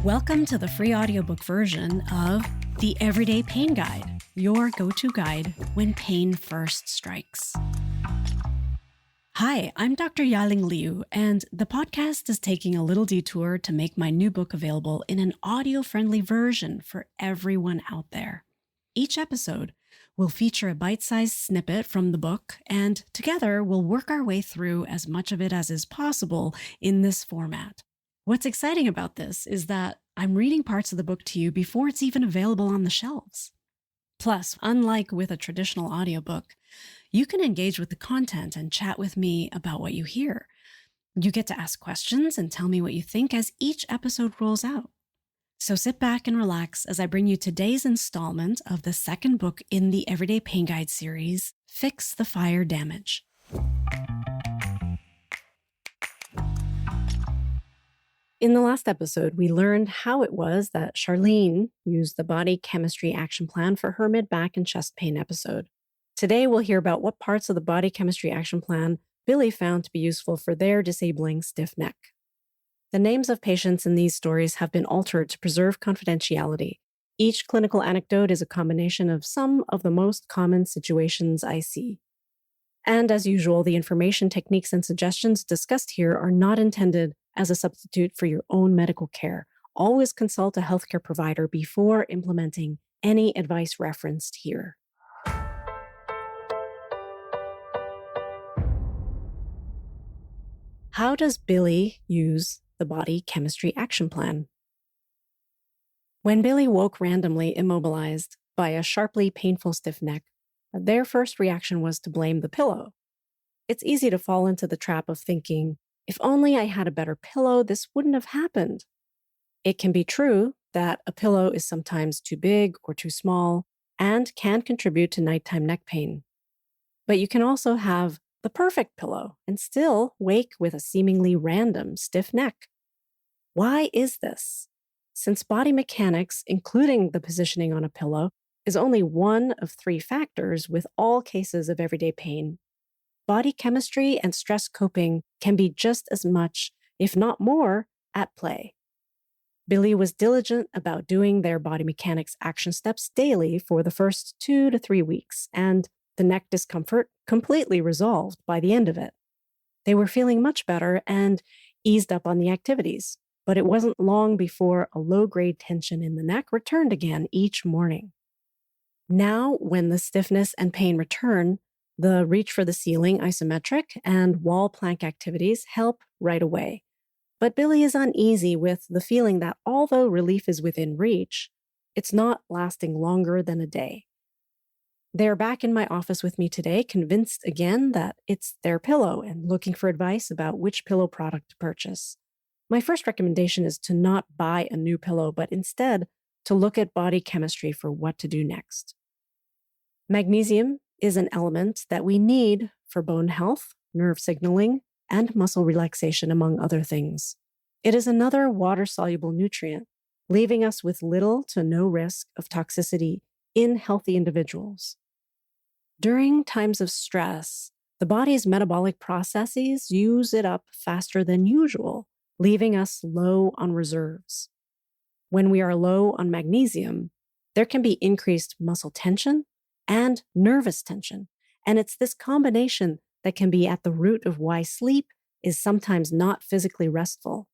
Welcome to the free audiobook version of The Everyday Pain Guide, your go-to guide when pain first strikes. Hi, I'm Dr. Ya-Ling Liu, and the podcast is taking a little detour to make my new book available in an audio-friendly version for everyone out there. Each episode will feature a bite-sized snippet from the book, and together we'll work our way through as much of it as is possible in this format. What's exciting about this is that I'm reading parts of the book to you before it's even available on the shelves. Plus, unlike with a traditional audiobook, you can engage with the content and chat with me about what you hear. You get to ask questions and tell me what you think as each episode rolls out. So sit back and relax as I bring you today's installment of the second book in the Everyday Pain Guide series, Fix the Fire Damage. In the last episode, we learned how it was that Charlene used the body chemistry action plan for her mid-back and chest pain episode. Today, we'll hear about what parts of the body chemistry action plan Billie found to be useful for their disabling stiff neck. The names of patients in these stories have been altered to preserve confidentiality. Each clinical anecdote is a combination of some of the most common situations I see. And as usual, the information, techniques, and suggestions discussed here are not intended as a substitute for your own medical care. Always consult a healthcare provider before implementing any advice referenced here. How does Billie use the body chemistry action plan? When Billie woke randomly immobilized by a sharply painful stiff neck, their first reaction was to blame the pillow. It's easy to fall into the trap of thinking, if only I had a better pillow, this wouldn't have happened. It can be true that a pillow is sometimes too big or too small and can contribute to nighttime neck pain. But you can also have the perfect pillow and still wake with a seemingly random stiff neck. Why is this? Since body mechanics, including the positioning on a pillow, is only one of three factors with all cases of everyday pain, body chemistry and stress coping can be just as much, if not more, at play. Billie was diligent about doing their body mechanics action steps daily for the first 2 to 3 weeks, and the neck discomfort completely resolved by the end of it. They were feeling much better and eased up on the activities, but it wasn't long before a low-grade tension in the neck returned again each morning. Now, when the stiffness and pain return, the reach for the ceiling isometric and wall plank activities help right away. But Billie is uneasy with the feeling that although relief is within reach, it's not lasting longer than a day. They're back in my office with me today, convinced again that it's their pillow and looking for advice about which pillow product to purchase. My first recommendation is to not buy a new pillow, but instead to look at body chemistry for what to do next. Magnesium is an element that we need for bone health, nerve signaling, and muscle relaxation, among other things. It is another water-soluble nutrient, leaving us with little to no risk of toxicity in healthy individuals. During times of stress, the body's metabolic processes use it up faster than usual, leaving us low on reserves. When we are low on magnesium, there can be increased muscle tension and nervous tension. And it's this combination that can be at the root of why sleep is sometimes not physically restful.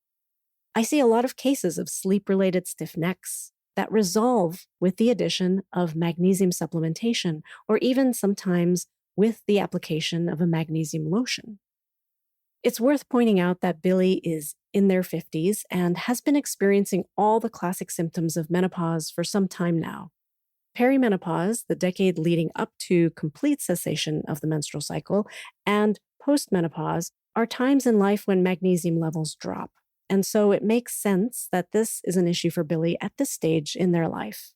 I see a lot of cases of sleep-related stiff necks that resolve with the addition of magnesium supplementation, or even sometimes with the application of a magnesium lotion. It's worth pointing out that Billie is in their 50s and has been experiencing all the classic symptoms of menopause for some time now. Perimenopause, the decade leading up to complete cessation of the menstrual cycle, and postmenopause are times in life when magnesium levels drop. And so it makes sense that this is an issue for Billie at this stage in their life.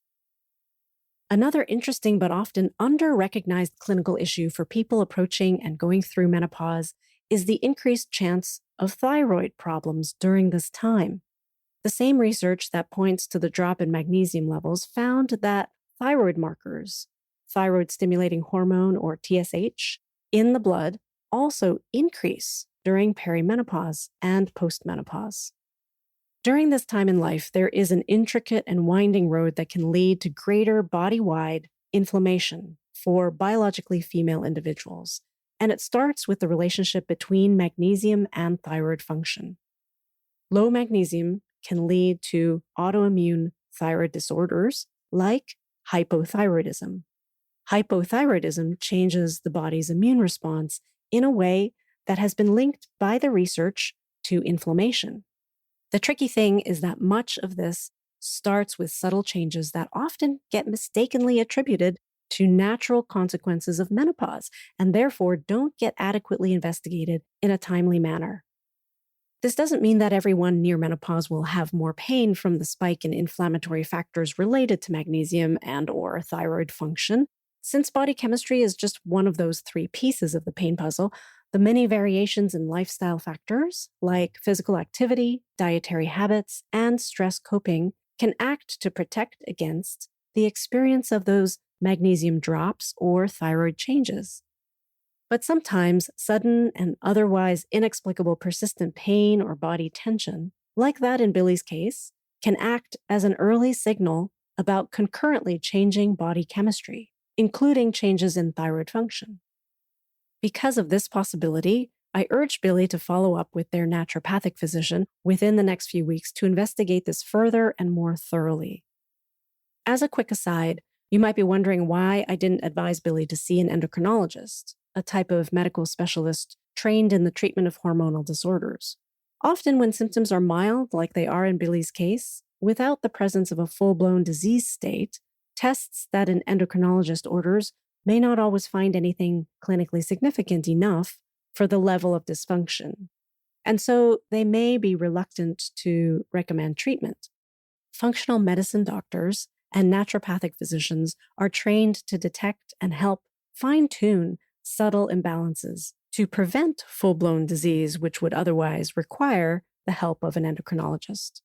Another interesting but often under-recognized clinical issue for people approaching and going through menopause is the increased chance of thyroid problems during this time. The same research that points to the drop in magnesium levels found that thyroid markers, thyroid-stimulating hormone or TSH, in the blood also increase during perimenopause and postmenopause. During this time in life, there is an intricate and winding road that can lead to greater body-wide inflammation for biologically female individuals. And it starts with the relationship between magnesium and thyroid function. Low magnesium can lead to autoimmune thyroid disorders like hypothyroidism. Hypothyroidism changes the body's immune response in a way that has been linked by the research to inflammation. The tricky thing is that much of this starts with subtle changes that often get mistakenly attributed to natural consequences of menopause and therefore don't get adequately investigated in a timely manner. This doesn't mean that everyone near menopause will have more pain from the spike in inflammatory factors related to magnesium and/or thyroid function. Since body chemistry is just one of those three pieces of the pain puzzle, the many variations in lifestyle factors, like physical activity, dietary habits, and stress coping, can act to protect against the experience of those magnesium drops or thyroid changes. But sometimes sudden and otherwise inexplicable persistent pain or body tension, like that in Billie's case, can act as an early signal about concurrently changing body chemistry, including changes in thyroid function. Because of this possibility, I urge Billie to follow up with their naturopathic physician within the next few weeks to investigate this further and more thoroughly. As a quick aside, you might be wondering why I didn't advise Billie to see an endocrinologist, a type of medical specialist trained in the treatment of hormonal disorders. Often when symptoms are mild, like they are in Billie's case, without the presence of a full-blown disease state, tests that an endocrinologist orders may not always find anything clinically significant enough for the level of dysfunction. And so they may be reluctant to recommend treatment. Functional medicine doctors and naturopathic physicians are trained to detect and help fine-tune subtle imbalances to prevent full-blown disease, which would otherwise require the help of an endocrinologist.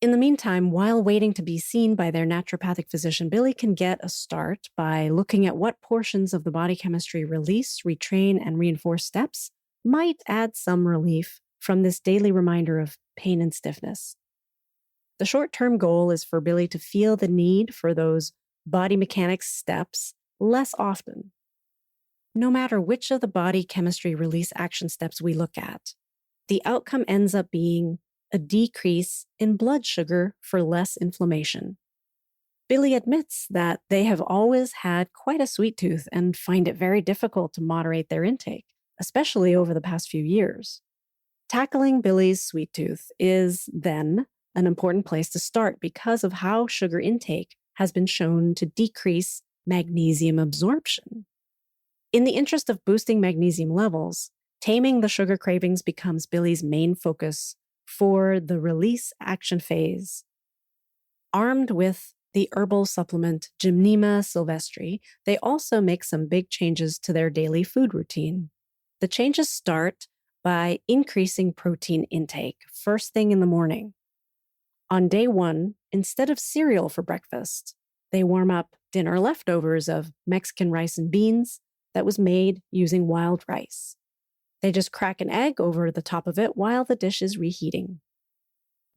In the meantime, while waiting to be seen by their naturopathic physician, Billie can get a start by looking at what portions of the body chemistry release, retrain, and reinforce steps might add some relief from this daily reminder of pain and stiffness. The short-term goal is for Billie to feel the need for those body mechanics steps less often. No matter which of the body chemistry release action steps we look at, the outcome ends up being a decrease in blood sugar for less inflammation. Billie admits that they have always had quite a sweet tooth and find it very difficult to moderate their intake, especially over the past few years. Tackling Billie's sweet tooth is then an important place to start because of how sugar intake has been shown to decrease magnesium absorption. In the interest of boosting magnesium levels, taming the sugar cravings becomes Billie's main focus for the release action phase. Armed with the herbal supplement Gymnema sylvestri, they also make some big changes to their daily food routine. The changes start by increasing protein intake first thing in the morning. On day one, instead of cereal for breakfast, they warm up dinner leftovers of Mexican rice and beans that was made using wild rice. They just crack an egg over the top of it while the dish is reheating.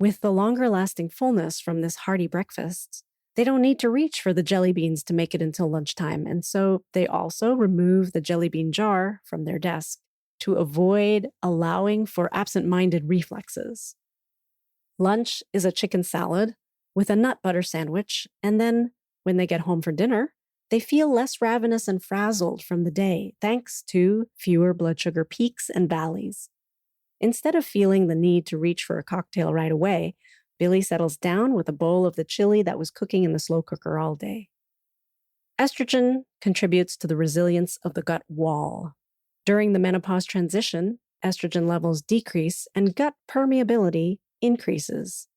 With the longer-lasting fullness from this hearty breakfast, they don't need to reach for the jelly beans to make it until lunchtime, and so they also remove the jelly bean jar from their desk to avoid allowing for absent-minded reflexes. Lunch is a chicken salad with a nut butter sandwich, and then, when they get home for dinner, they feel less ravenous and frazzled from the day, thanks to fewer blood sugar peaks and valleys. Instead of feeling the need to reach for a cocktail right away, Billie settles down with a bowl of the chili that was cooking in the slow cooker all day. Estrogen contributes to the resilience of the gut wall. During the menopause transition, estrogen levels decrease and gut permeability increases.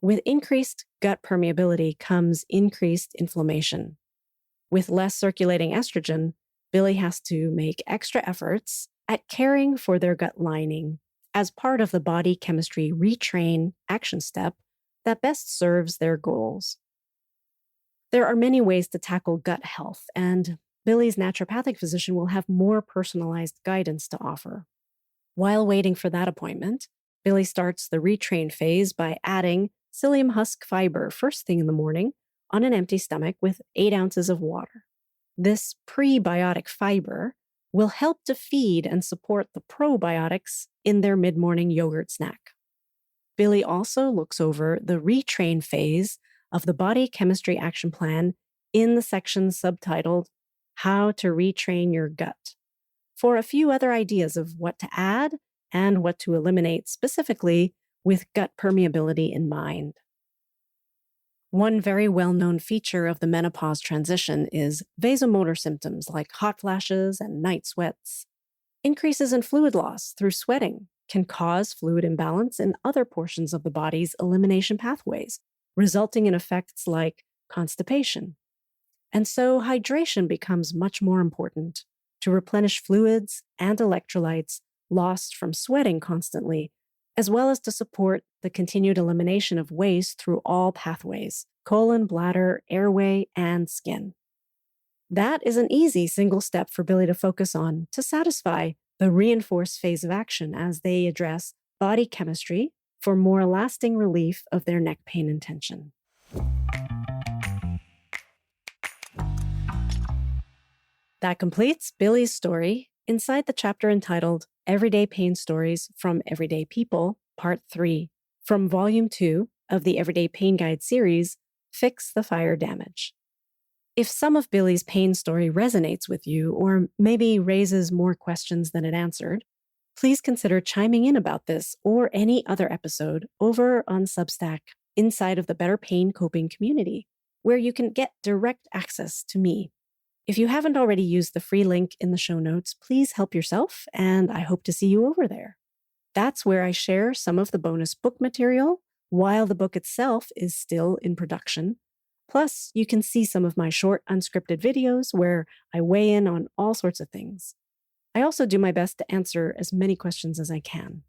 With increased gut permeability comes increased inflammation. With less circulating estrogen, Billie has to make extra efforts at caring for their gut lining as part of the body chemistry retrain action step that best serves their goals. There are many ways to tackle gut health, and Billie's naturopathic physician will have more personalized guidance to offer. While waiting for that appointment, Billie starts the retrain phase by adding psyllium husk fiber first thing in the morning on an empty stomach with 8 ounces of water. This prebiotic fiber will help to feed and support the probiotics in their mid-morning yogurt snack. Billie also looks over the retrain phase of the Body Chemistry Action Plan in the section subtitled How to Retrain Your Gut for a few other ideas of what to add and what to eliminate specifically with gut permeability in mind. One very well-known feature of the menopause transition is vasomotor symptoms like hot flashes and night sweats. Increases in fluid loss through sweating can cause fluid imbalance in other portions of the body's elimination pathways, resulting in effects like constipation. And so hydration becomes much more important to replenish fluids and electrolytes lost from sweating constantly, as well as to support the continued elimination of waste through all pathways: colon, bladder, airway, and skin. That is an easy single step for Billie to focus on to satisfy the reinforced phase of action as they address body chemistry for more lasting relief of their neck pain and tension. That completes Billie's story inside the chapter entitled Everyday Pain Stories from Everyday People, Part 3, from Volume 2 of the Everyday Pain Guide series, Fix the Fire Damage. If some of Billie's pain story resonates with you or maybe raises more questions than it answered, please consider chiming in about this or any other episode over on Substack inside of the Better Pain Coping community, where you can get direct access to me. If you haven't already used the free link in the show notes, please help yourself, and I hope to see you over there. That's where I share some of the bonus book material while the book itself is still in production. Plus, you can see some of my short unscripted videos where I weigh in on all sorts of things. I also do my best to answer as many questions as I can.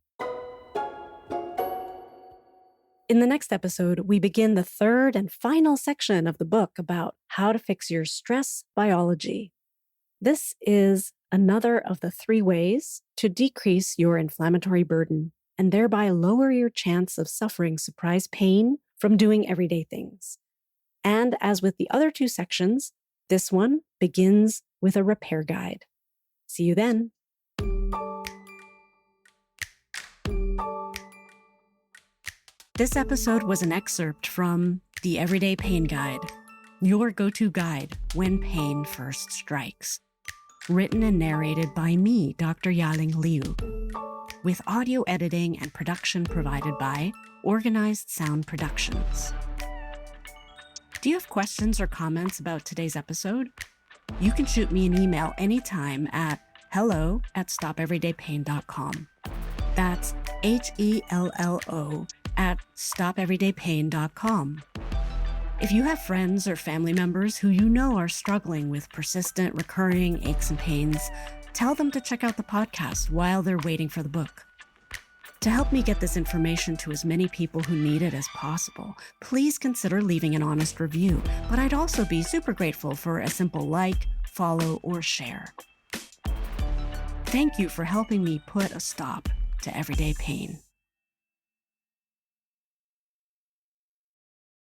In the next episode, we begin the third and final section of the book about how to fix your stress biology. This is another of the 3 ways to decrease your inflammatory burden and thereby lower your chance of suffering surprise pain from doing everyday things. And as with the other 2 sections, this one begins with a repair guide. See you then. This episode was an excerpt from The Everyday Pain Guide, your go-to guide when pain first strikes. Written and narrated by me, Dr. Ya-Ling Liu, with audio editing and production provided by Organized Sound Productions. Do you have questions or comments about today's episode? You can shoot me an email anytime at hello@stopeverydaypain.com. That's HELLO@stopeverydaypain.com. If you have friends or family members who you know are struggling with persistent, recurring aches and pains, tell them to check out the podcast while they're waiting for the book. To help me get this information to as many people who need it as possible, please consider leaving an honest review, but I'd also be super grateful for a simple like, follow, or share. Thank you for helping me put a stop to everyday pain.